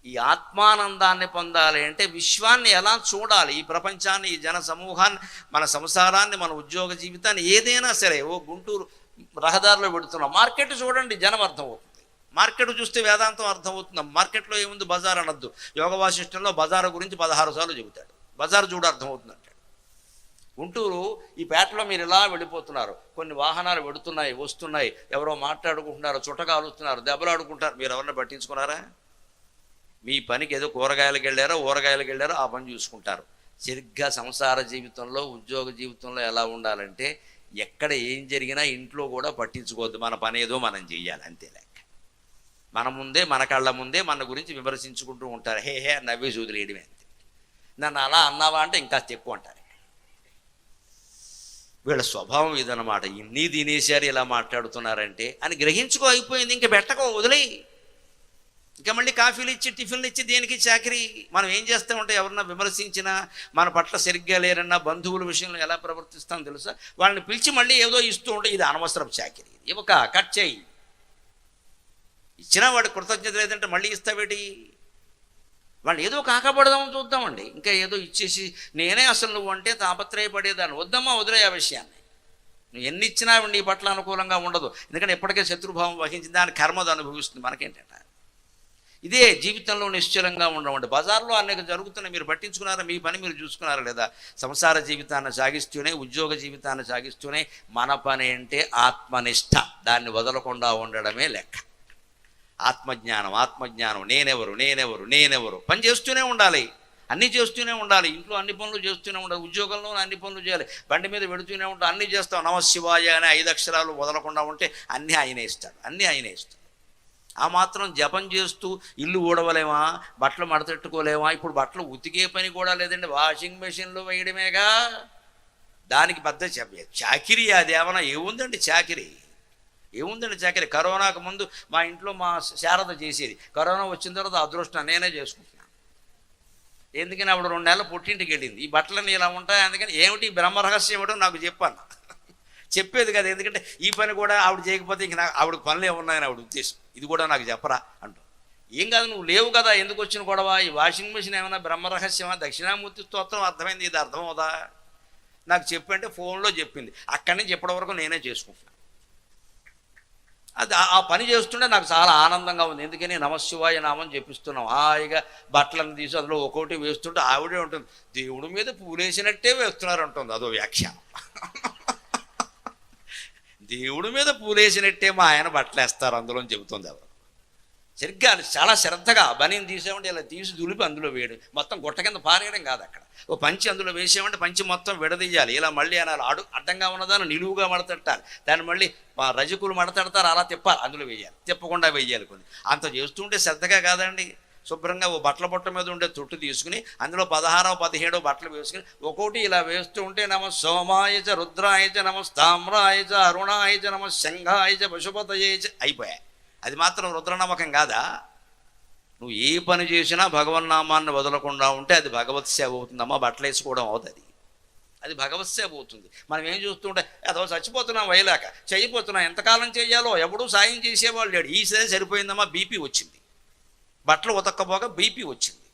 ఈ ఆత్మానందాన్ని పొందాలి అంటే విశ్వాన్ని ఎలా చూడాలి, ఈ ప్రపంచాన్ని, ఈ జన సమూహాన్ని, మన సంసారాన్ని, మన ఉద్యోగ జీవితాన్ని, ఏదైనా సరే. ఓ గుంటూరు రహదారిలో పెడుతున్నాం, మార్కెట్ చూడండి, జనం అర్థమవుతుంది. మార్కెట్ చూస్తే వేదాంతం అర్థమవుతుంది. మార్కెట్లో ఏముంది, బజార్ అనొద్దు. యోగ వాసిష్టంలో బజారు గురించి 16 సార్లు చెబుతాడు. బజారు చూడ అర్థమవుతుంది అంటాడు. గుంటూరు ఈ పేటలో మీరు ఇలా వెళ్ళిపోతున్నారు, కొన్ని వాహనాలు వెడుతున్నాయి, వస్తున్నాయి, ఎవరో మాట్లాడుకుంటున్నారు, చుట్టకాలుస్తున్నారు, దెబ్బలాడుకుంటారు. మీరు ఎవరన్నా పట్టించుకున్నారా? మీ పనికి ఏదో కూరగాయలకు వెళ్ళారో ఊరగాయలకు వెళ్ళారో ఆ పని చూసుకుంటారు. సరిగ్గా సంసార జీవితంలో, ఉద్యోగ జీవితంలో ఎలా ఉండాలంటే ఎక్కడ ఏం జరిగినా ఇంట్లో కూడా పట్టించుకోవద్దు. మన పని ఏదో మనం చెయ్యాలి, అంతే లెక్క. మన ముందే, మన కళ్ళ ముందే మన గురించి విమర్శించుకుంటూ ఉంటారు. హే హే నవ్వి చూదిలేయడమే, అంతే. నన్ను అలా అన్నావా అంటే ఇంకా ఎక్కువ అంటారు. వీళ్ళ స్వభావం ఇదన్నమాట. ఇన్ని తినేశారు, ఇలా మాట్లాడుతున్నారంటే అని గ్రహించుకో, అయిపోయింది. ఇంకా పెట్టకో, వదిలేయి. ఇంకా మళ్ళీ కాఫీలు ఇచ్చి, టిఫిన్లు ఇచ్చి దేనికి చాకరీ? మనం ఏం చేస్తామంటే ఎవరన్నా విమర్శించినా, మన పట్ల సరిగ్గా లేరన్నా, బంధువుల విషయంలో ఎలా ప్రవర్తిస్తాం తెలుసా? వాళ్ళని పిలిచి మళ్ళీ ఏదో ఇస్తూ ఉంటే ఇది అనవసరపు చాకరీ, ఇవ్వక కట్ చేయి. ఇచ్చినా వాడి కృతజ్ఞత లేదంటే మళ్ళీ ఇస్తావేటి? వాళ్ళు ఏదో కాకపడదామని చూద్దామండి. ఇంకా ఏదో ఇచ్చేసి నేనే అసలు నువ్వు అంటే తాపత్రయపడేదాన్ని. వద్దమ్మా, వదిలే ఆ విషయాన్ని. నువ్వు ఎన్ని ఇచ్చినా నీ పట్ల అనుకూలంగా ఉండదు. ఎందుకంటే ఎప్పటికే శత్రుభావం వహించింది, దాని కర్మది అనుభవిస్తుంది. మనకేంటంటే ఇదే జీవితంలో నిశ్చలంగా ఉండమండి. బజార్లో అనేక జరుగుతున్నాయి, మీరు పట్టించుకున్నారా? మీ పని మీరు చూసుకున్నారా లేదా? సంసార జీవితాన్ని సాగిస్తూనే, ఉద్యోగ జీవితాన్ని సాగిస్తూనే మన పని అంటే ఆత్మనిష్ట, దాన్ని వదలకుండా ఉండడమే లెక్క. ఆత్మజ్ఞానం, ఆత్మజ్ఞానం. నేనెవరు పని చేస్తూనే ఉండాలి, అన్నీ చేస్తూనే ఉండాలి. ఇంట్లో అన్ని పనులు చేస్తూనే ఉండాలి, ఉద్యోగంలో అన్ని పనులు చేయాలి, బండి మీద పెడుతూనే ఉంటాం, అన్నీ చేస్తాం. నమశివాయ అనే 5 అక్షరాలు వదలకుండా ఉంటే అన్నీ ఆయనే ఇస్తాడు, అన్నీ ఆయనే ఇస్తాడు. ఆ మాత్రం జపం చేస్తూ ఇల్లు ఊడవలేమా, బట్టలు మడతెట్టుకోలేమా? ఇప్పుడు బట్టలు ఉతికే పని కూడా లేదండి, వాషింగ్ మెషిన్లో వేయడమేగా. దానికి పెద్ద చాకిరీ. అది ఏమన్నా ఏముందండి చాకిరీ? ఏముందండి చాకిరీ? కరోనాకు ముందు మా ఇంట్లో మా శారద చేసేది. కరోనా వచ్చిన తర్వాత అదృష్టం నేనే చేసుకుంటున్నాను. ఎందుకని ఆవిడ 2 నెలలు పుట్టింటికి వెళ్ళింది. ఈ బట్టలన్నీ ఇలా ఉంటాయి, అందుకని ఏమిటి బ్రహ్మరహస్యం ఏమిటో నాకు చెప్పాను. చెప్పేది కదా, ఎందుకంటే ఈ పని కూడా ఆవిడ చేయకపోతే ఇంక నాకు ఆవిడ పనులు ఏమున్నాయని ఆవిడ ఉద్దేశం. ఇది కూడా నాకు చెప్పరా అంటూ. ఏం కాదు, నువ్వు లేవు కదా, ఎందుకు వచ్చిన గొడవ? ఈ వాషింగ్ మెషిన్ ఏమైనా బ్రహ్మరహస్యమా? దక్షిణామూర్తి స్తోత్రం అర్థమైంది, ఇది అర్థమవుదా? నాకు చెప్పంటే ఫోన్లో చెప్పింది. అక్కడి నుంచి ఇప్పటి వరకు నేనే చేసుకుంటున్నాను. అది ఆ పని చేస్తుంటే నాకు చాలా ఆనందంగా ఉంది. ఎందుకని నమశివాయ నామం చెప్పిస్తున్నాం. హాయిగా బట్టలను తీసి అందులో ఒక్కొక్కటి వేస్తుంటే ఆవిడే ఉంటుంది, దేవుడి మీద పూలేసినట్టే వేస్తున్నారు అంటుంది. అదో వ్యాఖ్యానం. దేవుడి మీద పూలేసినట్టే మా ఆయన బట్టలు వేస్తారు అందులో అని చెబుతుంది ఎవరు. సరిగ్గా చాలా శ్రద్ధగా బనీని తీసేమంటే ఇలా తీసి దులిపి అందులో వేయడం, మొత్తం గుట్ట కింద పారేయడం కాదు. అక్కడ ఓ పంచి అందులో వేసేమంటే పంచి మొత్తం విడదీయాలి. ఇలా మళ్ళీ అనాలి, అడ్డంగా ఉన్నదాన్ని నిలువుగా మడతెట్టాలి, దాన్ని మళ్ళీ రజకులు మడతెడతారు, అలా తిప్పాలి, అందులో వేయాలి, తిప్పకుండా వేయాలి. కొన్ని అంత చేస్తుంటే శ్రద్ధగా కాదండి. శుభ్రంగా ఓ బట్టల బొట్ట మీద ఉండే తొట్టు తీసుకుని అందులో 16, 17 బట్టలు వేసుకుని ఒక్కొక్కటి ఇలా వేస్తూ ఉంటే నమ సోమాయచ రుద్రాయచ నమ తామ్రాయచ అరుణాయచ నమ శంఘాయచ పశుపతయేచ అయిపోయాయి. అది మాత్రం రుద్రనమ్మకం కాదా? నువ్వు ఏ పని చేసినా భగవన్నామాన్ని వదలకుండా ఉంటే అది భగవత్ సేవ అవుతుందమ్మా. బట్టలు వేసుకోవడం అవుతుంది, అది భగవత్ సేవ అవుతుంది. మనం ఏం చూస్తుంటే అదో చచ్చిపోతున్నాం, వేయలేక చెయ్యిపోతున్నాం, ఎంతకాలం చేయాలో ఎవడూ సాయం చేసేవాళ్ళు లేడు. ఈసారి సరిపోయిందమ్మా, బీపీ వచ్చింది, బట్టలు ఉతక్కపోగా బీపీ వచ్చింది.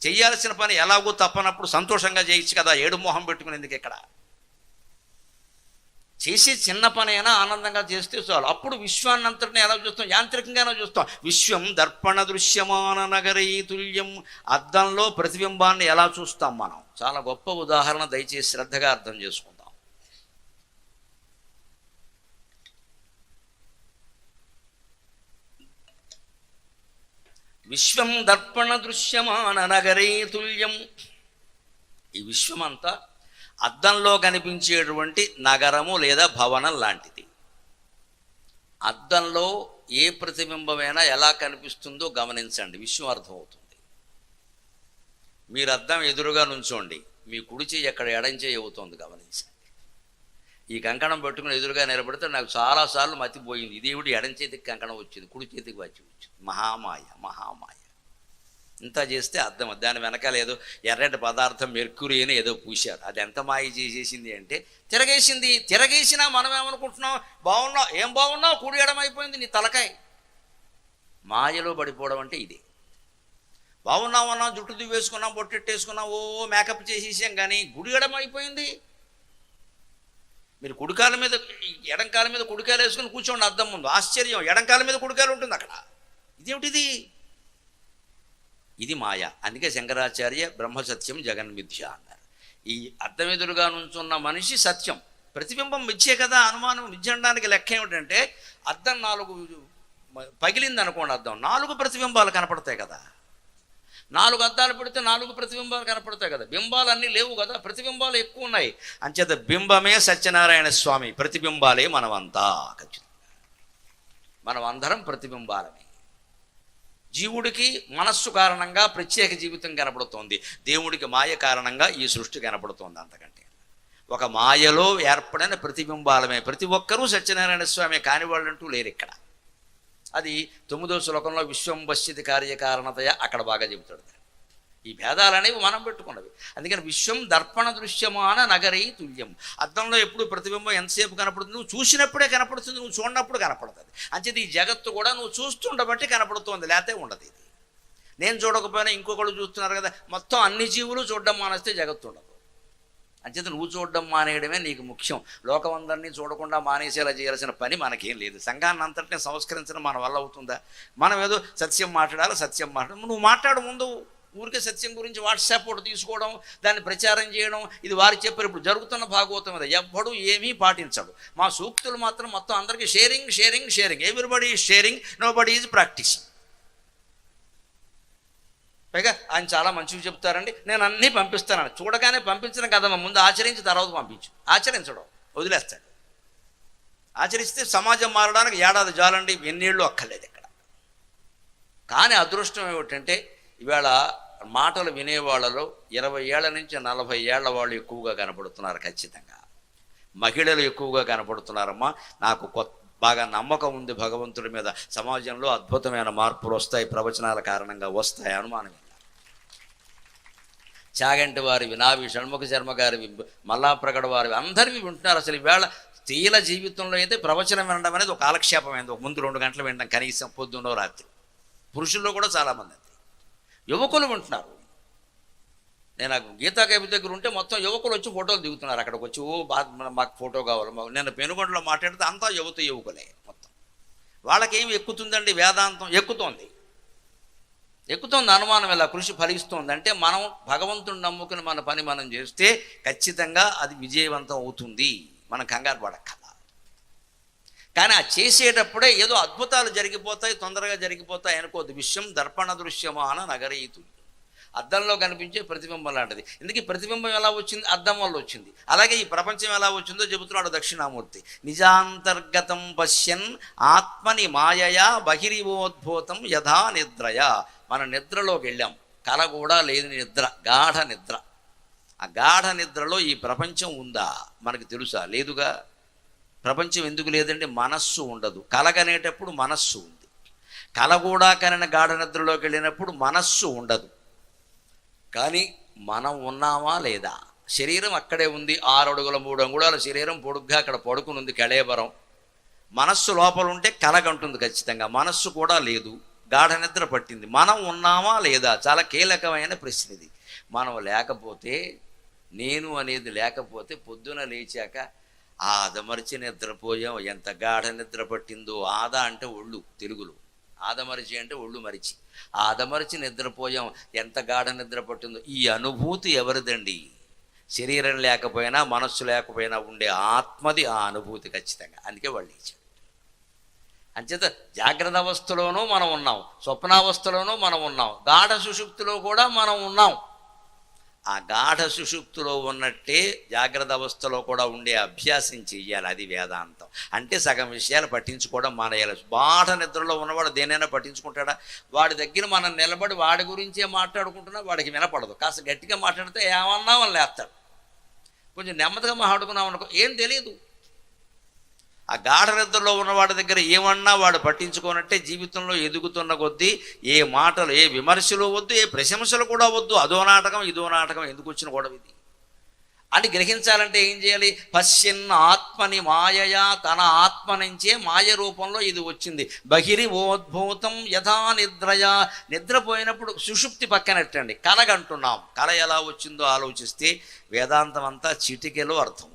చెయ్యాల్సిన పని ఎలాగో తప్పనప్పుడు సంతోషంగా చేయొచ్చు కదా, ఏడు మొహం పెట్టుకునేందుకు. ఇక్కడ చేసే చిన్న పని అయినా ఆనందంగా చేస్తే చాలు. అప్పుడు విశ్వాన్ని అంతటిని ఎలా చూస్తాం? యాంత్రికంగానే చూస్తాం. విశ్వం దర్పణ దృశ్యమాన నగరీ తుల్యం. అద్దంలో ప్రతిబింబాన్ని ఎలా చూస్తాం మనం? చాలా గొప్ప ఉదాహరణ, దయచేసి శ్రద్ధగా అర్థం చేసుకుందాం. విశ్వం దర్పణ దృశ్యమాన నగరీ తుల్యం. ఈ విశ్వమంతా అద్దంలో కనిపించేటువంటి నగరము లేదా భవనం లాంటిది. అద్దంలో ఏ ప్రతిబింబమైనా ఎలా కనిపిస్తుందో గమనించండి, విశ్వం అర్థమవుతుంది. మీరు అద్దం ఎదురుగా నుంచోండి, మీ కుడి చెయ్యి ఎక్కడ ఎడం చెయ్యి అవుతుంది గమనించండి. ఈ కంకణం పెట్టుకుని ఎదురుగా నిలబడితే నాకు చాలాసార్లు మతిపోయింది, ఇదేవిడి ఎడం చేతికి కంకణం వచ్చింది, కుడి చేతికి వచ్చింది. మహామాయ, మహామాయ. ఇంత చేస్తే అర్థం. దాని వెనకాల ఏదో ఎర్రటి పదార్థం మెర్క్యూరీ అని ఏదో పూశారు. అది ఎంత మాయ చేసేసింది అంటే తిరగేసింది. తిరగేసినా మనం ఏమనుకుంటున్నాం? బాగున్నావు, ఏం బాగున్నావు, కుడి ఎడమైపోయింది నీ తలకాయ. మాయలో పడిపోవడం అంటే ఇది. బాగున్నామన్నా, జుట్టు దువ్వేసుకున్నాం, బొట్టెట్టేసుకున్నాం, ఓ మేకప్ చేసేసాం, కానీ గుడి ఎడమైపోయింది. మీరు కుడికాల మీద ఎడంకాల మీద కుడికాయలు వేసుకుని కూర్చోండి అద్దం ముందు, ఆశ్చర్యం, ఎడంకాల మీద కుడికాయలు ఉంటుంది అక్కడ. ఇదేమిటిది? ఇది మాయ. అందుకే శంకరాచార్య బ్రహ్మసత్యం జగన్మిథ్య అన్నారు. ఈ అద్దం ఎదురుగా నుంచున్న మనిషి సత్యం, ప్రతిబింబం మిథ్యే కదా. అనుమానం మిథ్య అనడానికి లెక్క ఏమిటంటే, అద్దం 4 పగిలింది అనుకోండి, అద్దం 4 ప్రతిబింబాలు కనపడతాయి కదా. 4 అద్దాలు పెడితే 4 ప్రతిబింబాలు కనపడతాయి కదా. బింబాలు అన్నీ లేవు కదా, ప్రతిబింబాలు ఎక్కువ ఉన్నాయి. అంచేత బింబమే సత్యనారాయణ స్వామి, ప్రతిబింబాలే మనమంతా. ఖచ్చితంగా మనం అందరం ప్రతిబింబాలమే. జీవుడికి మనస్సు కారణంగా ప్రత్యేక జీవితం కనపడుతోంది, దేవుడికి మాయ కారణంగా ఈ సృష్టి కనపడుతోంది. అంతకంటే ఒక మాయలో ఏర్పడిన ప్రతిబింబాలమే. ప్రతి ఒక్కరూ సత్యనారాయణ స్వామి కాని వాళ్ళంటూ లేరు ఇక్కడ. అది 9వ శ్లోకంలో విశ్వం పశ్యతి కార్యకారణతయ అక్కడ బాగా చెబుతాడు. ఈ భేదాలు అనేవి మనం పెట్టుకున్నవి. అందుకని విశ్వం దర్పణ దృశ్యమాన నగరీ తుల్యం. అద్దంలో ఎప్పుడు ప్రతిబింబం ఎంతసేపు కనపడుతుంది? నువ్వు చూసినప్పుడే కనపడుతుంది, నువ్వు చూడనప్పుడు కనపడుతుంది. అంచేది ఈ జగత్తు కూడా నువ్వు చూస్తుండబట్టి కనపడుతుంది, లేకపోతే ఉండదు. ఇది నేను చూడకపోయినా ఇంకొకళ్ళు చూస్తున్నారు కదా, మొత్తం అన్ని జీవులు చూడడం మానేస్తే జగత్తు ఉండదు. అంచేత నువ్వు చూడడం మానేయడమే నీకు ముఖ్యం. లోకం అందరినీ చూడకుండా మానేసేలా చేయాల్సిన పని మనకేం లేదు. సంఘాన్ని అంతటినీ సంస్కరించడం మన వల్ల అవుతుందా? మనం ఏదో సత్యం మాట్లాడాలి, సత్యం మాట్లాడాలి. నువ్వు మాట్లాడు ముందు. ఊరికే సత్యం గురించి వాట్సాప్ ఒకటి తీసుకోవడం, దాన్ని ప్రచారం చేయడం, ఇది వారు చెప్పారు. ఇప్పుడు జరుగుతున్న భాగవతం మీద ఎవ్వడు ఏమీ పాటించడు. మా సూక్తులు మాత్రం మొత్తం అందరికీ sharing sharing sharing. Everybody is sharing, nobody is practicing. పైగా ఆయన చాలా మంచివి చెప్తారండి, నేను అన్నీ పంపిస్తానని. చూడగానే పంపించడం కదమ్మా, ముందు ఆచరించి తర్వాత పంపించు. ఆచరించడం వదిలేస్తాడు. ఆచరిస్తే సమాజం మారడానికి ఏడాది జాలండి, ఎన్నేళ్ళు అక్కర్లేదు ఇక్కడ. కానీ అదృష్టం ఏమిటంటే, ఇవాళ మాటలు వినేవాళ్ళలో 20 ఏళ్ల నుంచి 40 ఏళ్ల వాళ్ళు ఎక్కువగా కనపడుతున్నారు. ఖచ్చితంగా మహిళలు ఎక్కువగా కనపడుతున్నారమ్మా. నాకు బాగా నమ్మకం ఉంది భగవంతుడి మీద. సమాజంలో అద్భుతమైన మార్పులు వస్తాయి, ప్రవచనాల కారణంగా వస్తాయి, అనుమానం. చాగంటి వారివి, నావి, షణ్ముఖ శర్మ గారివి, మల్లాప్రగడ వారివి, అందరివి వింటున్నారు. అసలు ఈవేళ స్త్రీల జీవితంలో అయితే ప్రవచనం వినడం అనేది ఒక కాలక్షేపమైంది. ఒక ముందు 2 గంటలు వినడం కనీసం, పొద్దున్నో రాత్రి. పురుషుల్లో కూడా చాలామంది అంతే. యువకులు వింటున్నారు. నేను గీతా కవి దగ్గర ఉంటే మొత్తం యువకులు వచ్చి ఫోటోలు దిగుతున్నారు. అక్కడికి వచ్చి మాకు ఫోటో కావాలి. నేను పెనుగొండలో మాట్లాడితే అంతా యువకులే మొత్తం. వాళ్ళకేమి ఎక్కుతుందండి? వేదాంతం ఎక్కుతోంది. అనుమానం ఎలా? కృషి ఫలిస్తోంది. అంటే మనం భగవంతుని నమ్ముకుని మన పని మనం చేస్తే ఖచ్చితంగా అది విజయవంతం అవుతుంది. మనం కంగారు పడక్కల. కానీ ఆ చేసేటప్పుడే ఏదో అద్భుతాలు జరిగిపోతాయి, తొందరగా జరిగిపోతాయి అనుకోద్దు. విశ్వం దర్పణ దృశ్యమాన నగరీతు. అద్దంలో కనిపించే ప్రతిబింబం లాంటిది. ఎందుకు ఈ ప్రతిబింబం ఎలా వచ్చింది? అద్దం వల్ల వచ్చింది. అలాగే ఈ ప్రపంచం ఎలా వచ్చిందో చెబుతున్నాడు దక్షిణామూర్తి. నిజాంతర్గతం పశ్యన్ ఆత్మని మాయయా బహిరివోద్భూతం యథా నిద్రయా. మన నిద్రలోకి వెళ్ళాం. కల కూడా లేని నిద్ర, గాఢ నిద్ర. ఆ గాఢ నిద్రలో ఈ ప్రపంచం ఉందా మనకు తెలుసా? లేదుగా. ప్రపంచం ఎందుకు లేదంటే మనస్సు ఉండదు. కలగనేటప్పుడు మనస్సు ఉంది. కల కూడా కనిన గాఢ నిద్రలోకి వెళ్ళినప్పుడు మనస్సు ఉండదు. కానీ మనం ఉన్నామా లేదా? శరీరం అక్కడే ఉంది. 6 అడుగుల 3 అంగుళాల శరీరం పొడుగ్గా అక్కడ పడుకుని ఉంది, కళేబరం. మనస్సు లోపల ఉంటే కలగంటుంది ఖచ్చితంగా. మనస్సు కూడా లేదు, గాఢ నిద్ర పట్టింది. మనం ఉన్నామా లేదా? చాలా కీలకమైన ప్రశ్న ఇది. మనం లేకపోతే, నేను అనేది లేకపోతే, పొద్దున లేచాక ఆదమరిచి నిద్రపోయాం. ఎంత గాఢ నిద్ర పట్టిందో. ఆద అంటే ఒళ్ళు తెలుగులో, ఆదమరిచి అంటే ఒళ్ళు మరిచి. ఆదమరిచి నిద్రపోయాం, ఎంత గాఢ నిద్ర పట్టిందో. ఈ అనుభూతి ఎవరిదండి? శరీరం లేకపోయినా, మనస్సు లేకపోయినా ఉండే ఆత్మది ఆ అనుభూతి ఖచ్చితంగా. అందుకే వాళ్ళు లేచారు. అంచేత జాగ్రత్త అవస్థలోనూ మనం ఉన్నాం, స్వప్నావస్థలోనూ మనం ఉన్నాం, గాఢ సుషుప్తిలో కూడా మనం ఉన్నాం. ఆ గాఢ సుషుప్తిలో ఉన్నట్టే జాగ్రత్త అవస్థలో కూడా ఉండే అభ్యాసం చెయ్యాలి. అది వేదాంతం. అంటే సగం విషయాలు పట్టించుకోవడం మానేయాలి. గాఢ నిద్రలో ఉన్నవాడు దేనైనా పట్టించుకుంటాడా? వాడి దగ్గర మనం నిలబడి వాడి గురించే మాట్లాడుకుంటున్నా వాడికి వినపడదు. కాస్త గట్టిగా మాట్లాడితే ఏమన్నా వాళ్ళు లేస్తాడు. కొంచెం నెమ్మదిగా మాట్లాడుకున్నాం అనుకో, ఏం తెలియదు. ఆ గాఢ నిద్రలో ఉన్నవాడి దగ్గర ఏమన్నా వాడు పట్టించుకోనట్టే జీవితంలో ఎదుగుతున్న కొద్దీ ఏ మాటలు, ఏ విమర్శలు వద్దు, ఏ ప్రశంసలు కూడా వద్దు. అదో నాటకం, ఇదో నాటకం, ఎందుకు వచ్చిన గొడవ ఇది? అని గ్రహించాలంటే ఏం చేయాలి? పశ్చిన్న ఆత్మని మాయయా, తన ఆత్మ నుంచే మాయ రూపంలో ఇది వచ్చింది. బహిరివోద్భూతం యథా నిద్రయా, నిద్రపోయినప్పుడు సుషుప్తి పక్కనట్టండి, కలగంటున్నాం. కల ఎలా వచ్చిందో ఆలోచిస్తే వేదాంతం అంతా చిటికెలో అర్థమవుతుంది.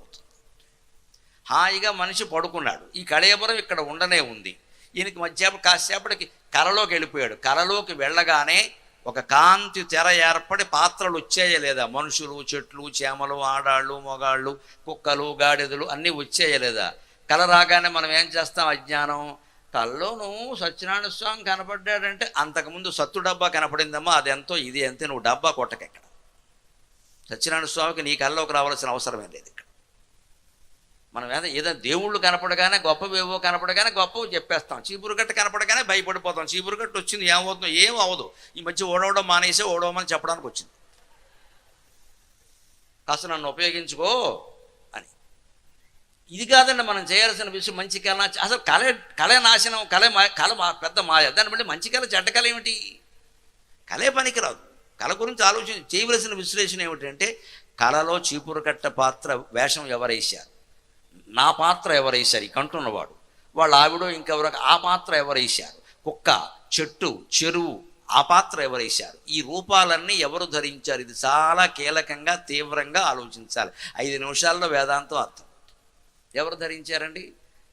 హాయిగా మనిషి పడుకున్నాడు, ఈ కళేబరం ఇక్కడ ఉండనే ఉంది. ఈయనకి మధ్యాహ్నం కాసేపటికి కలలోకి వెళ్ళిపోయాడు. కలలోకి వెళ్ళగానే ఒక కాంతి తెర ఏర్పడి పాత్రలు వచ్చేయలేదా? మనుషులు, చెట్లు, చేమలు, ఆడాళ్ళు, మొగాళ్ళు, కుక్కలు, గాడిదలు అన్నీ వచ్చేయలేదా? కల రాగానే మనం ఏం చేస్తాం? అజ్ఞానం. కల్లోనూ సత్యనారాయణ స్వామి కనపడ్డాడంటే అంతకుముందు సత్తు డబ్బా కనపడిందమ్మా, అది ఎంతో ఇది ఎంతే, నువ్వు డబ్బా కొట్టకెక్కడ. సత్యనారాయణ స్వామికి నీ కల్లోకి రావాల్సిన అవసరమే లేదు ఇక్కడ. మనం ఏదో దేవుళ్ళు కనపడగానే గొప్పవేవో కనపడగానే గొప్పవి చెప్పేస్తాం. చీపురుగట్ట కనపడగానే భయపడిపోతాం. చీపురుగట్ట వచ్చింది ఏమవుతుందో ఏం అవ్వదు. ఈ మధ్య ఓడవడం మానేసే ఓడవమని చెప్పడానికి వచ్చింది. కాస్త నన్ను ఉపయోగించుకో అని. ఇది కాదండి మనం చేయాల్సిన విషయం. మంచి కళ అసలు కళ నాశనం, కళ పెద్ద మాయ. దాన్ని బట్టి మంచి కళ చెడ్డ కళ ఏమిటి? కళే పనికిరాదు. కళ గురించి చేయవలసిన విశ్లేషణ ఏమిటంటే, కళలో చీపురుకట్ట పాత్ర వేషం ఎవరేశారు, నా పాత్ర ఎవరేశారు, ఈ కంటున్నవాడు, వాళ్ళ ఆవిడో ఇంకెవరో ఆ పాత్ర ఎవరేశారు, కుక్క, చెట్టు, చెరువు ఆ పాత్ర ఎవరేశారు, ఈ రూపాలన్నీ ఎవరు ధరించారు? ఇది చాలా కీలకంగా తీవ్రంగా ఆలోచించాలి. 5 నిమిషాల్లో వేదాంతం అర్థం. ఎవరు ధరించారండి?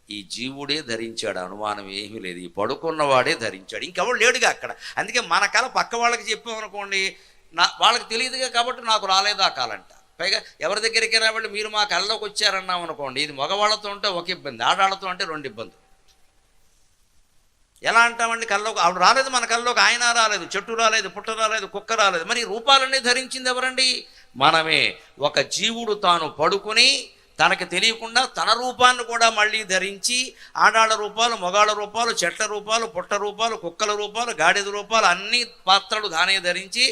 ఈ జీవుడే ధరించాడు, అనుమానం ఏమీ లేదు. ఈ పడుకున్నవాడే ధరించాడు, ఇంకెవరు లేడుగా అక్కడ. అందుకే మన కళ పక్క వాళ్ళకి చెప్పామనుకోండి, వాళ్ళకి తెలియదుగా కాబట్టి నాకు రాలేదు ఆ కాలంట. పైగా ఎవరి దగ్గరికి రావాలి, మీరు మా కళ్ళలోకి వచ్చారన్నాం అనుకోండి, ఇది మగవాళ్ళతో ఉంటే ఒక ఇబ్బంది, ఆడాళ్ళతో అంటే 2 ఇబ్బందులు. ఎలా అంటామండి? కళ్ళలోకి ఆవిడ రాలేదు, మన కళ్ళలోకి ఆయన రాలేదు, చెట్టు రాలేదు, పుట్ట రాలేదు, కుక్క రాలేదు. మరి రూపాలన్నీ ధరించింది ఎవరండి? మనమే. ఒక జీవుడు తాను పడుకుని తనకు తెలియకుండా తన రూపాన్ని కూడా మళ్ళీ ధరించి, ఆడాళ్ళ రూపాలు, మొగాళ్ళ రూపాలు, చెట్ల రూపాలు, పుట్ట రూపాలు, కుక్కల రూపాలు, గాడిద రూపాలు, అన్ని పాత్రలు తానే ధరించి,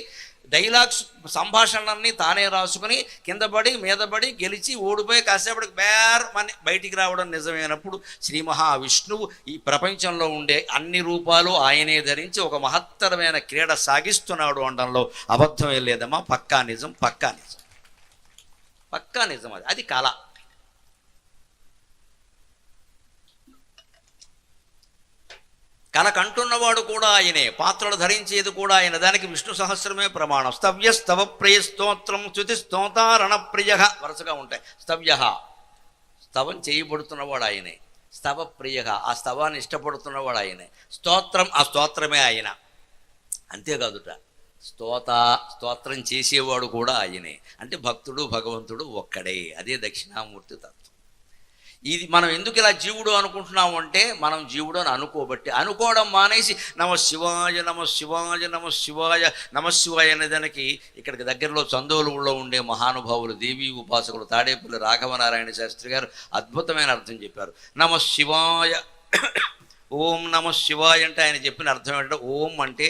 డైలాగ్స్ సంభాషణలన్నీ తానే రాసుకుని, కింద పడి మీద పడి గెలిచి ఓడిపోయి కాసేపటికి బేరమని బయటికి రావడం నిజమైనప్పుడు శ్రీ మహావిష్ణువు ఈ ప్రపంచంలో ఉండే అన్ని రూపాలు ఆయనే ధరించి ఒక మహత్తరమైన క్రీడ సాగిస్తున్నాడు అనడంలో అబద్ధమే లేదమ్మా. పక్కా నిజం, పక్కా నిజం, పక్కా నిజం. అది కళ. కళ కంటున్నవాడు కూడా ఆయనే, పాత్రలు ధరించేది కూడా ఆయన. దానికి విష్ణు సహస్రమే ప్రమాణం. స్తవ్య స్తవ ప్రియ స్తోత్రం శృతి స్తోతారణ ప్రియ వరుసగా ఉంటాయి. స్తవ్య, స్తవం చేయబడుతున్నవాడు ఆయనే. స్తవ ప్రియ, ఆ స్తవాన్ని ఇష్టపడుతున్నవాడు ఆయనే. స్తోత్రం, ఆ స్తోత్రమే ఆయన. అంతేకాదుట, స్తోత్రం చేసేవాడు కూడా ఆయనే. అంటే భక్తుడు భగవంతుడు ఒక్కడే. అదే దక్షిణామూర్తి తత్వం. ఇది మనం ఎందుకు ఇలా జీవుడు అనుకుంటున్నాము అంటే, మనం జీవుడు అని అనుకోబట్టి. అనుకోవడం మానేసి నమ శివాయ నమ శివాయ నమ శివాయ నమ శివాయ అనే దానికి ఇక్కడికి దగ్గరలో చందోలులో ఉండే మహానుభావులు, దేవీ ఉపాసకులు తాడేపల్లి రాఘవనారాయణ శాస్త్రి గారు అద్భుతమైన అర్థం చెప్పారు. నమ శివాయ, ఓం నమ శివాయ అంటే ఆయన చెప్పిన అర్థం ఏంటంటే, ఓం అంటే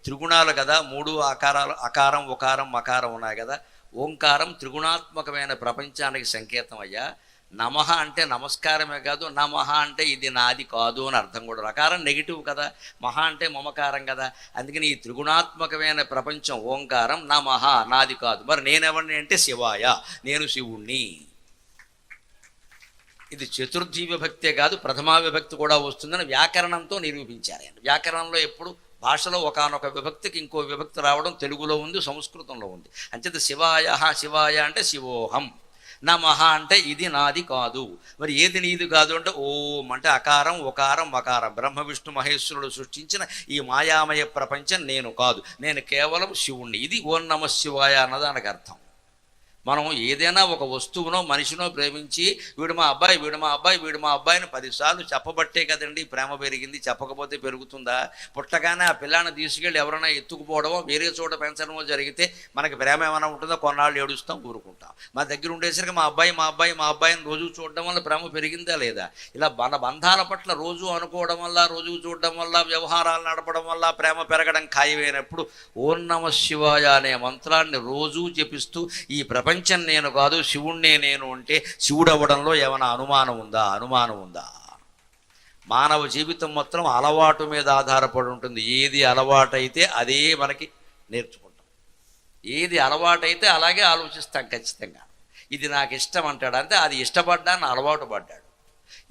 త్రిగుణాలు కదా, 3 ఆకారాలు, అకారం, ఉకారం, మకారం ఉన్నాయి కదా. ఓంకారం త్రిగుణాత్మకమైన ప్రపంచానికి సంకేతం అయ్యా. నమః అంటే నమస్కారమే కాదు, నమః అంటే ఇది నాది కాదు అని అర్థం కూడా. రకారం నెగిటివ్ కదా, మహా అంటే మమకారం కదా. అందుకని ఈ త్రిగుణాత్మకమైన ప్రపంచం ఓంకారం, నమః నాది కాదు. మరి నేనెవరిని అంటే శివాయ, నేను శివుణ్ణి. ఇది చతుర్థి విభక్తే కాదు, ప్రథమా విభక్తి కూడా వస్తుందని వ్యాకరణంతో నిరూపించారు ఆయన. వ్యాకరణంలో ఎప్పుడు భాషలో ఒకానొక విభక్తికి ఇంకో విభక్తి రావడం తెలుగులో ఉంది, సంస్కృతంలో ఉంది. అంచేత శివాయ, శివాయ అంటే శివోహం, నమః అంటే ఇది నాది కాదు. మరి ఏది నీది కాదు అంటే ఓం అంటే అకారం, ఉకారం, మకారం. బ్రహ్మ విష్ణు మహేశ్వరుడు సృష్టించిన ఈ మాయామయ ప్రపంచం నేను కాదు, నేను కేవలం శివుణ్ణి. ఇది ఓం నమ శివాయ అన్నదానికి అర్థం. మనం ఏదైనా ఒక వస్తువునో మనిషినో ప్రేమించి వీడు మా అబ్బాయి, వీడు మా అబ్బాయి, వీడు మా అబ్బాయిని 10 సార్లు చెప్పబట్టే కదండి ప్రేమ పెరిగింది. చెప్పకపోతే పెరుగుతుందా? పుట్టగానే ఆ పిల్లాన్ని తీసుకెళ్ళి ఎవరైనా ఎత్తుకుపోవడమో వేరే చోట పెంచడమో జరిగితే మనకి ప్రేమ ఏమైనా ఉంటుందో? కొన్నాళ్ళు ఏడుస్తాం, ఊరుకుంటాం. మా దగ్గర ఉండేసరికి మా అబ్బాయి మా అబ్బాయి మా అబ్బాయిని రోజు చూడడం వల్ల ప్రేమ పెరిగిందా లేదా? ఇలా మన బంధాల పట్ల రోజు అనుకోవడం వల్ల, రోజు చూడడం వల్ల, వ్యవహారాలు నడపడం వల్ల ప్రేమ పెరగడం ఖాయమైనప్పుడు ఓం నమ శివాయ అనే మంత్రాన్ని రోజూ జపిస్తూ ఈ ప్రపంచం నేను కాదు శివుణ్ణే నేను అంటే శివుడు అవ్వడంలో ఏమైనా అనుమానం ఉందా? అనుమానం ఉందా? మానవ జీవితం మొత్తం అలవాటు మీద ఆధారపడి ఉంటుంది. ఏది అలవాటైతే అదే మనకి నేర్చుకుంటాం. ఏది అలవాటైతే అలాగే ఆలోచిస్తాం ఖచ్చితంగా. ఇది నాకు ఇష్టం అంటాడు, అంతే. అది ఇష్టపడ్డాన్ని అలవాటు పడ్డాడు.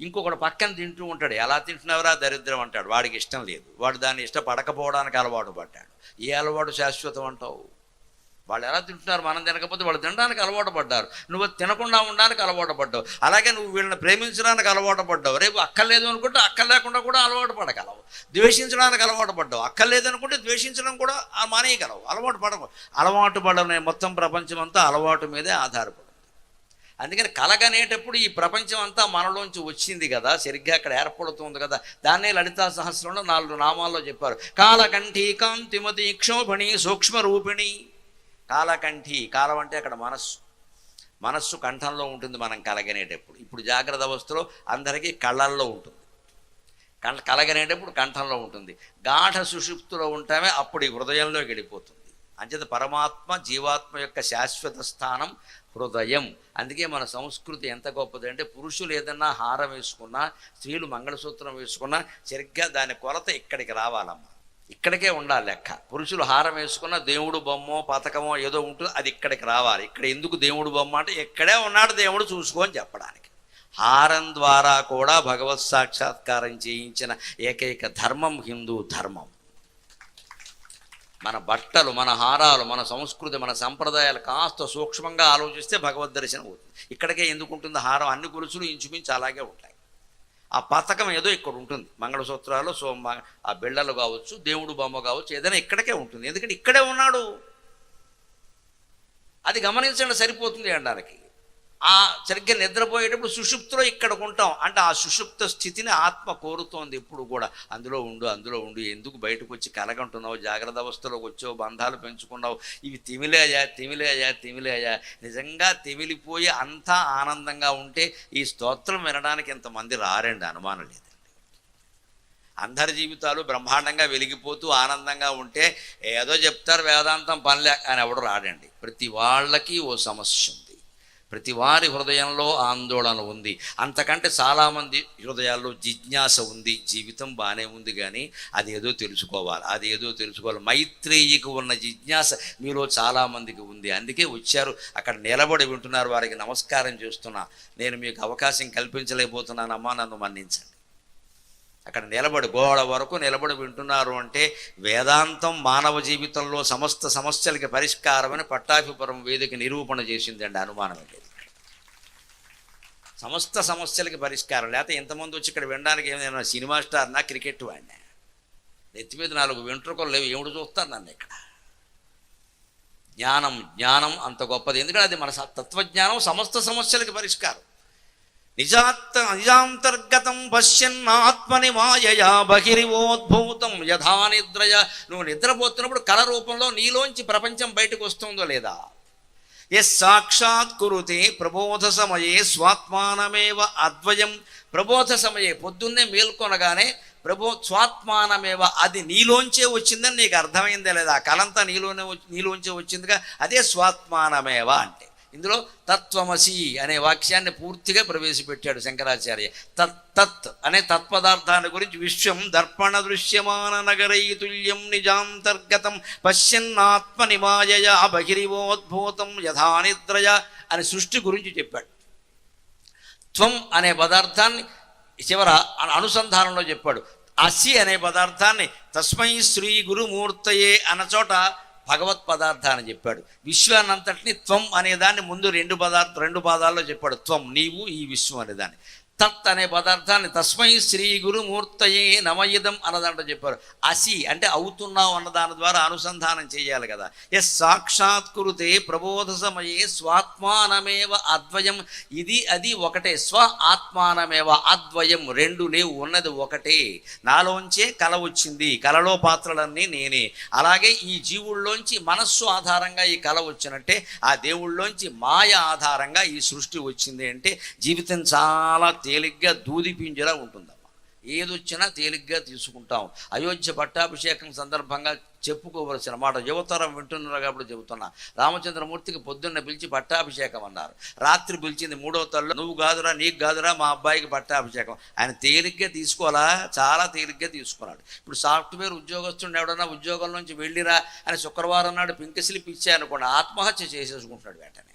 ఇంకొకడు పక్కన తింటూ ఉంటాడు, ఎలా తింటున్నావురా దరిద్రం అంటాడు, వాడికి ఇష్టం లేదు, వాడు దాన్ని ఇష్టపడకపోవడానికి అలవాటు పడ్డాడు. ఏ అలవాటు శాశ్వతం అంటావు? వాళ్ళు ఎలా తింటున్నారు, మనం తినకపోతే వాళ్ళు తినడానికి అలవాటు పడ్డారు, నువ్వు తినకుండా ఉండడానికి అలవాటు పడ్డావు. అలాగే నువ్వు వీళ్ళని ప్రేమించడానికి అలవాటు పడ్డావు, రేపు అక్కర్లేదు అనుకుంటే అక్కర్లేకుండా కూడా అలవాటు పడగలవు. ద్వేషించడానికి అలవాటు పడ్డావు, అక్కర్లేదు అనుకుంటే ద్వేషించడం కూడా మానేయగలవు. అలవాటు పడవు. అలవాటు పడనే మొత్తం ప్రపంచం అంతా అలవాటు మీదే ఆధారపడింది. అందుకని కలగనేటప్పుడు ఈ ప్రపంచం అంతా మనలోంచి వచ్చింది కదా, సరిగ్గా అక్కడ ఏర్పడుతుంది కదా. దాన్నే లలితా సహస్రంలో 4 నామాల్లో చెప్పారు. కాలకంఠీ కాంతిమతి క్షోభణి సూక్ష్మ రూపిణి. కాలకంఠి, కాలం అంటే అక్కడ మనస్సు కంఠంలో ఉంటుంది మనం కలగనేటప్పుడు. ఇప్పుడు జాగ్రత్త అవస్థలో అందరికీ కళ్ళల్లో ఉంటుంది, కలగనేటప్పుడు కంఠంలో ఉంటుంది. గాఢ సుషుప్తిలో ఉంటామే, అప్పుడు ఈ హృదయంలోకి వెళ్ళిపోతుంది. అంచేత పరమాత్మ జీవాత్మ యొక్క శాశ్వత స్థానం హృదయం. అందుకే మన సంస్కృతి ఎంత గొప్పది అంటే, పురుషులు ఏదన్నా హారం వేసుకున్నా, స్త్రీలు మంగళసూత్రం వేసుకున్నా సరిగ్గా దాని కొలత ఇక్కడికి రావాలమ్మా, ఇక్కడికే ఉండాలి లెక్క. పురుషులు హారం వేసుకున్న దేవుడు బొమ్మో పథకమో ఏదో ఉంటుంది, అది ఇక్కడికి రావాలి. ఇక్కడ ఎందుకు దేవుడు బొమ్మ అంటే, ఇక్కడే ఉన్నాడు దేవుడు చూసుకో అని చెప్పడానికి. హారం ద్వారా కూడా భగవత్ సాక్షాత్కారం చేయించిన ఏకైక ధర్మం హిందూ ధర్మం. మన బట్టలు, మన హారాలు, మన సంస్కృతి, మన సంప్రదాయాలు కాస్త సూక్ష్మంగా ఆలోచిస్తే భగవద్ దర్శనం అవుతుంది. ఇక్కడికే ఎందుకు ఉంటుంది హారం? అన్ని గొలుసులు ఇంచుమించు అలాగే ఉంటాయి. ఆ పథకం ఏదో ఇక్కడ ఉంటుంది, మంగళసూత్రాలు, ఆ బిళ్ళలు కావచ్చు, దేవుడు బొమ్మ కావచ్చు, ఏదైనా ఇక్కడికే ఉంటుంది. ఎందుకంటే ఇక్కడే ఉన్నాడు, అది గమనించండి సరిపోతుంది అనడానికి. ఆ సరిగ్గా నిద్రపోయేటప్పుడు సుషుప్తిలో ఇక్కడికి ఉంటాం అంటే, ఆ సుషుప్త స్థితిని ఆత్మ కోరుతోంది ఎప్పుడు కూడా. అందులో ఉండు, ఎందుకు బయటకు వచ్చి కలగంటున్నావు, జాగ్రత్త అవస్థలోకి వచ్చావు, బంధాలు పెంచుకున్నావు, ఇవి తిమిలేయా. నిజంగా తిమిలిపోయి అంతా ఆనందంగా ఉంటే ఈ స్తోత్రం వినడానికి ఇంతమంది రారండి, అనుమానం లేదండి. అందరి జీవితాలు బ్రహ్మాండంగా వెలిగిపోతూ ఆనందంగా ఉంటే ఏదో చెప్తారు వేదాంతం పనిలే అని ఎవడు రాడండి. ప్రతి వాళ్ళకి ఓ సమస్య ఉంది, ప్రతి వారి హృదయంలో ఆందోళన ఉంది. అంతకంటే చాలామంది హృదయాల్లో జిజ్ఞాస ఉంది. జీవితం బాగానే ఉంది కానీ అదేదో తెలుసుకోవాలి. మైత్రేయికి ఉన్న జిజ్ఞాస మీలో చాలామందికి ఉంది. అందుకే వచ్చారు, అక్కడ నిలబడి వింటున్నారు. వారికి నమస్కారం చేస్తున్నా. నేను మీకు అవకాశం కల్పించలేకపోతున్నానమ్మా, నన్ను మన్నించండి. అక్కడ నిలబడి గోడ వరకు నిలబడి వింటున్నారు అంటే వేదాంతం మానవ జీవితంలో సమస్త సమస్యలకి పరిష్కారమని పట్టాభిపురం వేదిక నిరూపణ చేసిందండి, అనుమానం లేదు. సమస్త సమస్యలకి పరిష్కారం. లేకపోతే ఇంతమంది వచ్చి ఇక్కడ వినడానికి ఏమైనా సినిమా స్టార్నా, క్రికెట్ వాడినా? నెత్తి మీద 4 వెంట్రుకలు లేవు, ఏమిటి చూస్తారు నన్ను ఇక్కడ? జ్ఞానం అంత గొప్పది. ఎందుకంటే అది మన తత్వజ్ఞానం సమస్త సమస్యలకి పరిష్కారం. నిజాంతర్గతం పశ్యన్నాత్మని మాయయా బహిరివోద్భూతం యథా నిద్రయ. నువ్వు నిద్రపోతున్నప్పుడు కళ రూపంలో నీలోంచి ప్రపంచం బయటకు వస్తుందో లేదా? ఎస్ సాక్షాత్ కురుతే ప్రబోధ సమయే స్వాత్మానమేవ అద్వయం. ప్రబోధ సమయే, పొద్దున్నే మేల్కొనగానే స్వాత్మానమేవ, అది నీలోంచే వచ్చిందని నీకు అర్థమైందే లేదా? కలంతా నీలోంచే వచ్చిందిగా, అదే స్వాత్మానమేవ అంటే. ఇందులో తత్వమసి అనే వాక్యాన్ని పూర్తిగా ప్రవేశపెట్టాడు శంకరాచార్య. తత్ అనే తత్పదార్థాన్ని గురించి విశ్వం దర్పణ దృశ్యమాన నగరైతుల్యం నిజాంతర్గతం పశ్యన్నాత్మని మాయయా బహిరివోద్భూతం యథా నిద్రయ అని సృష్టి గురించి చెప్పాడు. త్వం అనే పదార్థాన్ని చివర అనుసంధానంలో చెప్పాడు. అసి అనే పదార్థాన్ని తస్మై శ్రీ గురుమూర్తయే అన్న చోట భగవత్ పదార్థాన్ని చెప్పాడు. విశ్వాన్నంతటిని త్వం అనేదాన్ని ముందు 2 పాదాల్లో చెప్పాడు. త్వం, నీవు, ఈ విశ్వం అనేదాన్ని. తత్ అనే పదార్థాన్ని తస్మై శ్రీ గురుమూర్తయే నమయిదం అన్నదాంట్లో చెప్పారు. అసి అంటే అవుతున్నావు అన్నదాని ద్వారా అనుసంధానం చేయాలి కదా. ఎస్ సాక్షాత్కృతే ప్రబోధ సమయే స్వాత్మానమేవ అద్వయం. ఇది అది ఒకటే. స్వ ఆత్మానమేవ అద్వయం, 2 లేవు, ఉన్నది ఒకటే. నాలోంచే కళ వచ్చింది, కళలో పాత్రలన్నీ నేనే. అలాగే ఈ జీవుల్లోంచి మనస్సు ఆధారంగా ఈ కళ వచ్చినట్టే ఆ దేవుళ్ళలోంచి మాయ ఆధారంగా ఈ సృష్టి వచ్చింది. అంటే జీవితం చాలా తేలిగ్గా దూది పింజలా ఉంటుందమ్మా. ఏదొచ్చినా తేలిగ్గా తీసుకుంటాం. అయోధ్య పట్టాభిషేకం సందర్భంగా చెప్పుకోవలసిన మాట యువతరం వింటున్నారు కాబట్టి చెబుతున్నా. రామచంద్రమూర్తికి పొద్దున్న పిలిచి పట్టాభిషేకం అన్నారు. రాత్రి పిలిచింది 3వ తల్లిలో, నువ్వు కాదురా, నీకు కాదురా, మా అబ్బాయికి పట్టాభిషేకం. ఆయన తేలిగ్గా తీసుకోవాలా? చాలా తేలిగ్గా తీసుకున్నాడు. ఇప్పుడు సాఫ్ట్వేర్ ఉద్యోగస్తుడు ఎవడన్నా ఉద్యోగం నుంచి వెళ్ళిరా అని శుక్రవారం నాడు పింక్ స్లిప్ ఇచ్చాయనుకోండి, ఆత్మహత్య చేసేసుకుంటున్నాడు వెంటనే.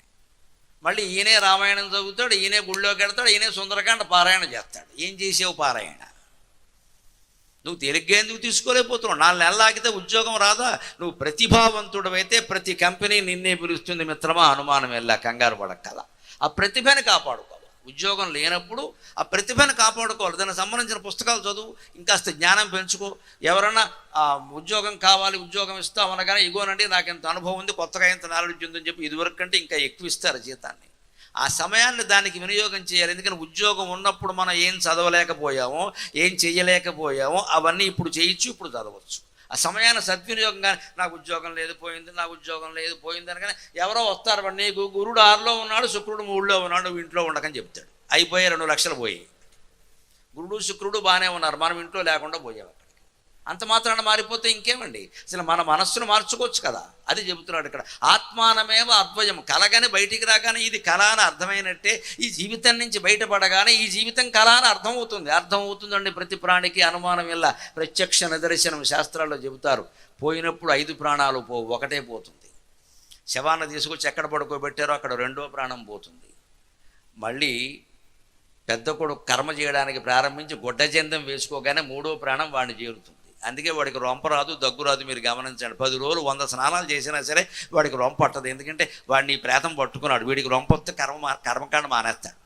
మళ్ళీ ఈయనే రామాయణం చదువుతాడు, ఈయనే గుళ్ళోకి వెళ్తాడు, ఈయనే సుందరకాండ పారాయణ చేస్తాడు. ఏం చేసావు పారాయణ? నువ్వు తేలిగ్గా ఎందుకు తీసుకోలేకపోతున్నావు? 4 నెలలు ఆగితే ఉద్యోగం రాదా? నువ్వు ప్రతిభావంతుడవైతే ప్రతి కంపెనీ నిన్నే పిలుస్తుంది మిత్రమా, అనుమానం వెళ్ళా, కంగారు పడక్కల. ఆ ప్రతిభని కాపాడుకోవాలి. ఉద్యోగం లేనప్పుడు ఆ ప్రతిభను కాపాడుకోవాలి. దానికి సంబంధించిన పుస్తకాలు చదువు, ఇంకాస్త జ్ఞానం పెంచుకో. ఎవరన్నా ఉద్యోగం కావాలి, ఉద్యోగం ఇస్తాం అనగానే ఇగోనండి నాకు ఇంత అనుభవం ఉంది, కొత్తగా ఇంత నాలెడ్జ్ ఉందని చెప్పి ఇదివరకు కంటే ఇంకా ఎక్కువ ఇస్తారు జీతాన్ని. ఆ సమయాన్ని దానికి వినియోగం చేయాలి. ఎందుకని ఉద్యోగం ఉన్నప్పుడు మనం ఏం చదవలేకపోయామో, ఏం చెయ్యలేకపోయామో అవన్నీ ఇప్పుడు చేయొచ్చు, ఇప్పుడు చదవచ్చు. ఆ సమయాన్ని సద్వినియోగంగా, నాకు ఉద్యోగం లేదు పోయింది, నాకు ఉద్యోగం లేదు పోయింది అనగానే ఎవరో వస్తారు, వాడు నీకు గురుడు 6లో ఉన్నాడు, శుక్రుడు 3లో ఉన్నాడు, నువ్వు ఇంట్లో ఉండకని చెప్తాడు. అయిపోయి 2 లక్షలు పోయి. గురుడు శుక్రుడు బాగానే ఉన్నారు, మనం ఇంట్లో లేకుండా పోయాం. అక్కడికి అంత మాత్రాన మారిపోతే ఇంకేమండి? అసలు మన మనస్సును మార్చుకోవచ్చు కదా. అది చెబుతున్నాడు ఇక్కడ. ఆత్మానమేవ అద్వయం. కలగానే బయటికి రాగానే ఇది కళ అని అర్థమైనట్టే, ఈ జీవితం నుంచి బయటపడగానే ఈ జీవితం కళ అని అర్థమవుతుందండి ప్రతి ప్రాణికి. అనుమానం ఇలా ప్రత్యక్ష నిదర్శనం శాస్త్రాల్లో చెబుతారు. పోయినప్పుడు 5 ప్రాణాలు పోవు, ఒకటే పోతుంది. శవాన్ని తీసుకొచ్చి ఎక్కడ పడుకోబెట్టారో అక్కడ 2వ ప్రాణం పోతుంది. మళ్ళీ పెద్ద కొడుకు కర్మ చేయడానికి ప్రారంభించి గుడ్డజందం వేసుకోగానే 3వ ప్రాణం వాడిని చేరుతుంది. అందుకే వాడికి రొంప రాదు, దగ్గు రాదు. మీరు గమనించండి, 10 రోజులు 100 స్నానాలు చేసినా సరే వాడికి రొంప పట్టదు. ఎందుకంటే వాడిని ప్రేతం పట్టుకున్నాడు. వీడికి రొంప వస్తే కర్మకాండ మానేస్తాడు.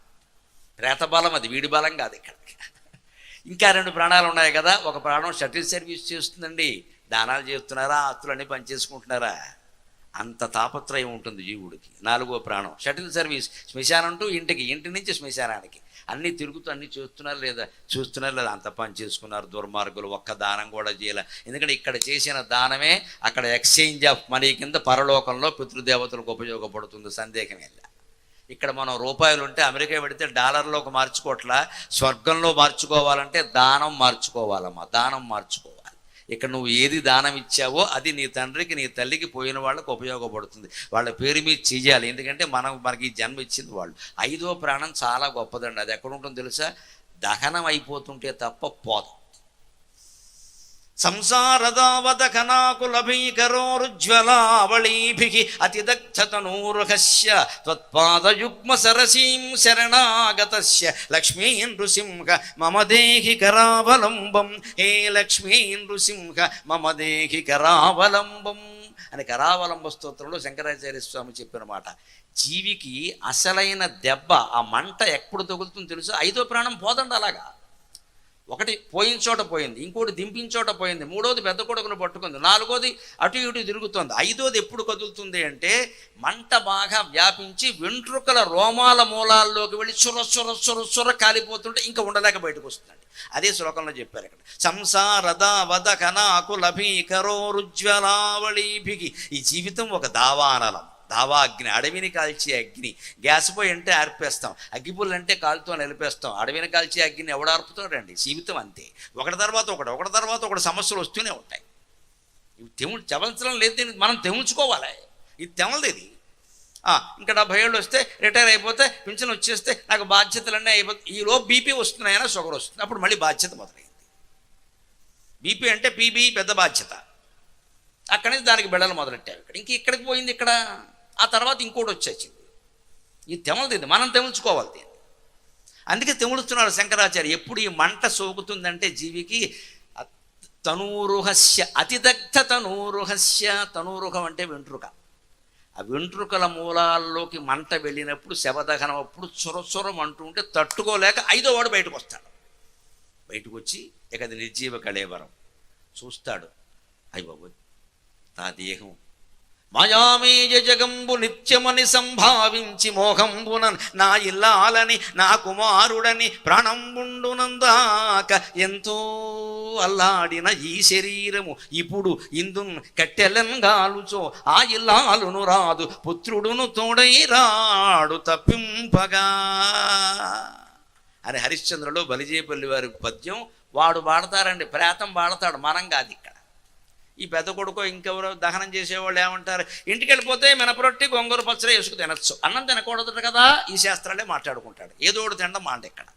ప్రేత బలం అది, వీడి బలం కాదు. ఇక్కడ ఇంకా 2 ప్రాణాలు ఉన్నాయి కదా. ఒక ప్రాణం షటిల్ సర్వీస్ చేస్తుందండి. దానాలు చేస్తున్నారా, ఆస్తులన్నీ పనిచేసుకుంటున్నారా, అంత తాపత్రయం ఉంటుంది జీవుడికి. 4వ ప్రాణం షటిల్ సర్వీస్. శ్మశానం టు ఇంటికి, ఇంటి నుంచి శ్మశానానికి అన్నీ తిరుగుతూ అన్నీ చూస్తున్నారు లేదా, అంత పని చేసుకున్నారు దుర్మార్గులు. ఒక్క దానం కూడా చేయలే. ఎందుకంటే ఇక్కడ చేసిన దానమే అక్కడ ఎక్స్చేంజ్ ఆఫ్ మనీ కింద పరలోకంలో పితృదేవతలకు ఉపయోగపడుతుంది, సందేహం వెళ్ళ. ఇక్కడ మనం రూపాయలు ఉంటే అమెరికా పెడితే డాలర్లోకి మార్చుకోవట్లా. స్వర్గంలో మార్చుకోవాలంటే దానం మార్చుకోవాలమ్మా, దానం మార్చుకోవాలి. ఇక్కడ నువ్వు ఏది దానం ఇచ్చావో అది నీ తండ్రికి, నీ తల్లికి, పోయిన వాళ్ళకు ఉపయోగపడుతుంది. వాళ్ళ పేరు మీద చెయ్యాలి. ఎందుకంటే మనకి జన్మ ఇచ్చింది వాళ్ళు. 5వ ప్రాణం చాలా గొప్పదండి. అది ఎక్కడ ఉంటుందో తెలుసా? దహనం అయిపోతుంటే తప్ప పోదు. సంసారదావదఖనాకులభీకరోరుజ్వలావళీభిః అతిదగ్ధతనూర్హస్య త్వత్పాదయుగ్మ సరసీం శరణాగతస్య లక్ష్మీ నృసింహ మమ దేహి కరావలంబం. హే లక్ష్మీ నృసింహ మమ దేహి కరావలంబం అని కరావలంబ స్తోత్రంలో శంకరాచార్య స్వామి చెప్పిన మాట. జీవికి అసలైన దెబ్బ, ఆ మంట ఎప్పుడు తగులుతుందో తెలుసు? 5వ ప్రాణం పోదండి. అలాగా ఒకటి పోయిన చోట పోయింది, ఇంకోటి దింపిన చోట పోయింది, 3వది పెద్ద కొడుకును పట్టుకుంది, 4వది అటు ఇటు తిరుగుతుంది, 5వది ఎప్పుడు కదులుతుంది అంటే మంట బాగా వ్యాపించి వెంట్రుకల రోమాల మూలాల్లోకి వెళ్ళి చుర కాలిపోతుంటే ఇంకా ఉండలేక బయటకు వస్తుందండి. అదే శ్లోకంలో చెప్పారు ఇక్కడ. సంసారదావదఖనాకులభీకరోరుజ్వలావళీభిః. ఈ జీవితం ఒక దావానలం, దావాగ్ని, అడవిని కాల్చే అగ్ని. గ్యాస్ పోయి అంటే ఆర్పేస్తాం, అగ్గిపుల్లు అంటే కాలుతో నిలిపేస్తాం. అడవిని కాల్చే అగ్ని ఎవడు ఆర్పుతాడండి? జీవితం అంతే. ఒకటి తర్వాత ఒకటి సమస్యలు వస్తూనే ఉంటాయి. ఇవి తెమల్చడం లేదు, మనం తెముల్చుకోవాలి. ఇది తెమలది. ఇది ఇంకా 70 ఏళ్ళు వస్తే రిటైర్ అయిపోతే పింఛన్ వచ్చేస్తే నాకు బాధ్యతలన్నీ అయిపోతాయి. ఈలోపు బీపీ వస్తున్నాయన్నా షుగర్ వస్తుంది, అప్పుడు మళ్ళీ బాధ్యత మొదలైంది. బీపీ అంటే పీబీ పెద్ద బాధ్యత. అక్కడి నుంచి దానికి బిళ్ళలు మొదలెట్టావు. ఇక్కడికి పోయింది ఇక్కడ. ఆ తర్వాత ఇంకోటి వచ్చేసింది. ఇది తెమలది, మనం తెముల్చుకోవాలి దీన్ని. అందుకే తెములుస్తున్నారు శంకరాచార్య. ఎప్పుడు ఈ మంట సోకుతుందంటే జీవికి తనూరుహస్య అతిదగ్ధ తనూరుహస్య. తనూరుహం అంటే వెంట్రుక. ఆ వెంట్రుకల మూలాల్లోకి మంట వెళ్ళినప్పుడు, శవదహనం అప్పుడు చురచురం అంటూ ఉంటే తట్టుకోలేక 5వ వాడు బయటకు వస్తాడు. బయటకు వచ్చి ఇక అది నిర్జీవ కళేవరం చూస్తాడు. అయ్య బాబు, నా దేహం మాయామేయ జగంబు నిత్యమని సంభావించి మోహంబున నా ఇల్లాలని, నా కుమారుడని ప్రాణంబుండునందాక ఎంతో అల్లాడిన ఈ శరీరము ఇప్పుడు ఇందున్ కట్టెలంగాలుచో ఆ ఇల్లాలును రాదు, పుత్రుడును తోడై రాడు తప్పింపగా అని హరిశ్చంద్రలో బలిజేపల్లి వారి పద్యం. వాడు వాడతారండి, ప్రేతం వాడతాడు, మనం కాదు. ఇక్కడ ఈ పెద్ద కొడుకో ఇంకెవరో దహనం చేసేవాళ్ళు ఏమంటారు, ఇంటికి వెళ్ళిపోతే మినపరొట్టి గొంగూర పచ్చడి వేసుకు తినచ్చు, అన్నం తినకూడదు కదా. ఈ శాస్త్రాలే మాట్లాడుకుంటాడు. ఏదోడు తినడం మాట ఇక్కడ.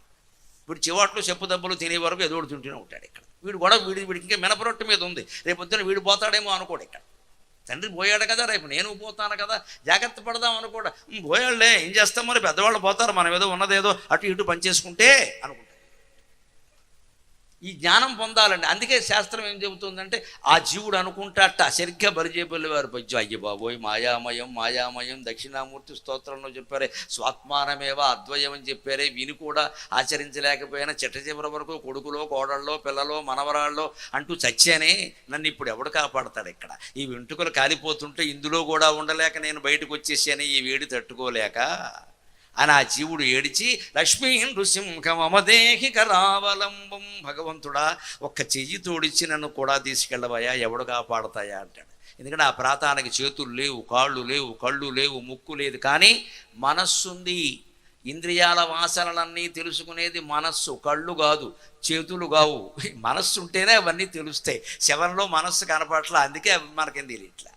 వీడు చివాట్లు చెప్పు దెబ్బలు తినే వరకు ఏదోడు తింటూనే ఉంటాడు ఇక్కడ. వీడు కూడా వీడికి ఇంకా మినపరొట్టి మీద ఉంది, రేపొద్దున వీడు పోతాడేమో అనుకోడు ఇక్కడ. తండ్రి పోయాడు కదా, రేపు నేను పోతాను కదా, జాగ్రత్త పడదాం అనుకోవడం. పోయాడులే, ఏం చేస్తాం మరి, పెద్దవాళ్ళు పోతారు, మనం ఏదో ఉన్నదేదో అటు ఇటు పనిచేసుకుంటే అనుకుంటాం. ఈ జ్ఞానం పొందాలండి. అందుకే శాస్త్రం ఏం చెబుతుందంటే, ఆ జీవుడు అనుకుంటాట సరిగ్గా బలిజేపల్లి వారు పద్యం, అయ్య బాబోయ్ మాయామయం మాయామయం దక్షిణామూర్తి స్తోత్రంలో చెప్పారే, స్వాత్మానమేవ అద్వయం అని చెప్పారే, విని కూడా ఆచరించలేకపోయినా చిట్ట చివరి వరకు కొడుకులో కోడళ్ళలో పిల్లలో మనవరాళ్ళలో అంటూ చచ్చానే, నన్ను ఇప్పుడు ఎవడు కాపాడతాడు, ఇక్కడ ఈ వెంట్రుకలు కాలిపోతుంటే ఇందులో కూడా ఉండలేక నేను బయటకు వచ్చేసాను, ఈ వేడి తట్టుకోలేక అని ఆ జీవుడు ఏడిచి, లక్ష్మీ నృసింహమదేహి కరావలంబం, భగవంతుడా ఒక్క చెయ్యి తోడిచ్చి నన్ను కూడా తీసుకెళ్ళవయా, ఎవడు కాపాడతాయా అంటాడు. ఎందుకంటే ఆ ప్రాతానికి చేతులు లేవు, కాళ్ళు లేవు, కళ్ళు లేవు, ముక్కు లేదు, కానీ మనస్సుంది. ఇంద్రియాల వాసనలన్నీ తెలుసుకునేది మనస్సు, కళ్ళు కాదు, చేతులు కావు. మనస్సు ఉంటేనే అవన్నీ తెలుస్తాయి. శవంలో మనస్సు కనపట్ల, అందుకే అవి మనకేం తెలియట్లా.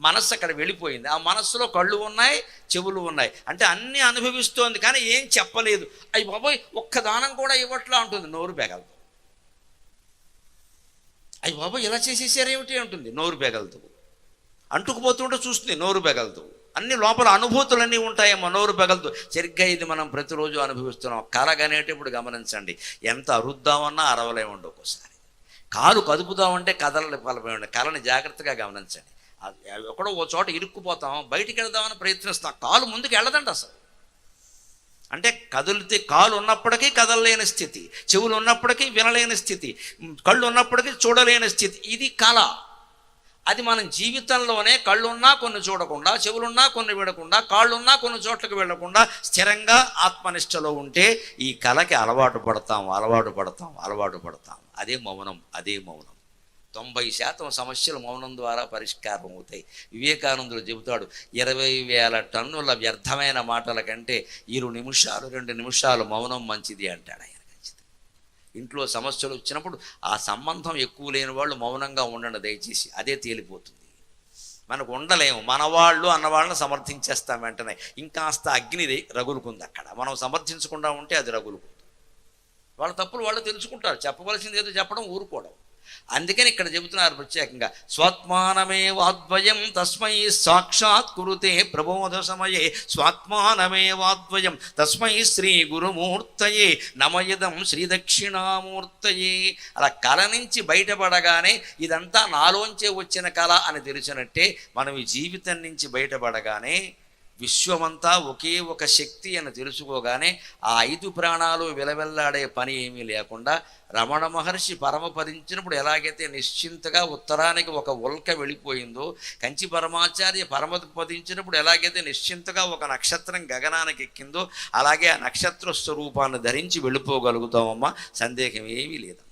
మనస్సు అక్కడ వెళ్ళిపోయింది. ఆ మనస్సులో కళ్ళు ఉన్నాయి, చెవులు ఉన్నాయి, అంటే అన్నీ అనుభవిస్తోంది, కానీ ఏం చెప్పలేదు. అయ్యి బాబోయ్ ఒక్క దానం కూడా ఇవ్వట్లా ఉంటుంది, నోరు బెగలదు. అయ్యి బాబోయ్ ఇలా చేసేసారేమిటి అంటుంది, నోరు బెగలదు. అంటుకుపోతుంటే చూస్తుంది, నోరు బెగలదు. అన్ని లోపల అనుభూతులన్నీ ఉంటాయేమో, నోరు బెగలదు. సరిగ్గా ఇది మనం ప్రతిరోజు అనుభవిస్తున్నాం. కలగనేటప్పుడు గమనించండి, ఎంత అరుద్దామన్నా అరవలేమండి. ఒక్కోసారి కాలు కదుపుదామంటే కదలని ఫలమేమండి. కళని జాగ్రత్తగా గమనించండి. ఎక్కడో ఓ చోట ఇరుక్కుపోతాం, బయటికి వెళ్దామని ప్రయత్నిస్తాం, కాలు ముందుకు వెళ్ళదండి అసలు. అంటే కదిలితే కాలు ఉన్నప్పటికీ కదలలేని స్థితి, చెవులు ఉన్నప్పటికీ వినలేని స్థితి, కళ్ళు ఉన్నప్పటికీ చూడలేని స్థితి. ఇది కళ. అది మనం జీవితంలోనే కళ్ళున్నా కొన్ని చూడకుండా, చెవులున్నా కొన్ని వినకుండా, కాళ్ళున్నా కొన్ని చోట్లకు వెళ్ళకుండా స్థిరంగా ఆత్మనిష్టలో ఉంటే ఈ కళకి అలవాటు పడతాం. అదే మౌనం. 90% సమస్యలు మౌనం ద్వారా పరిష్కారం అవుతాయి. వివేకానందుడు చెబుతాడు, 20,000 టన్నుల వ్యర్థమైన మాటల కంటే 2 నిమిషాలు మౌనం మంచిది అంటాడు ఆయన. ఇంట్లో సమస్యలు వచ్చినప్పుడు ఆ సంబంధం ఎక్కువ లేని వాళ్ళు మౌనంగా ఉండండి దయచేసి, అదే తేలిపోతుంది. మనకు ఉండలేము, మనవాళ్ళు అన్నవాళ్ళని సమర్థించేస్తాం వెంటనే, ఇంకాస్త అగ్ని రగులుకుంది అక్కడ. మనం సమర్థించకుండా ఉంటే అది రగులుకుంది. వాళ్ళ తప్పులు వాళ్ళు తెలుసుకుంటారు, చెప్పవలసింది ఏదో చెప్పడం, ఊరుకోవడం. అందుకని ఇక్కడ చెబుతున్నారు ప్రత్యేకంగా, స్వాత్మానమేవాద్వయం తస్మై సాక్షాత్ కురుతే ప్రబోధ సమయే, స్వాత్మానమేవాద్వయం తస్మై శ్రీ గురుమూర్తయే నమయదం శ్రీ దక్షిణామూర్తయే. అలా కళ నుంచి బయటపడగానే ఇదంతా నాలోంచే వచ్చిన కళ అని తెలిసినట్టే, మనం ఈ జీవితం నుంచి బయటపడగానే విశ్వమంతా ఒకే ఒక శక్తి అని తెలుసుకోగానే ఆ 5 ప్రాణాలు విలవెల్లాడే పని ఏమీ లేకుండా, రమణ మహర్షి పరమపదించినప్పుడు ఎలాగైతే నిశ్చింతగా ఉత్తరానికి ఒక ఉల్క వెళ్ళిపోయిందో, కంచి పరమాచార్య పరమపదించినప్పుడు ఎలాగైతే నిశ్చింతగా ఒక నక్షత్రం గగనానికి ఎక్కిందో, అలాగే ఆ నక్షత్ర స్వరూపాన్ని ధరించి వెళ్ళిపోగలుగుతామమ్మా, సందేహం ఏమీ లేదు.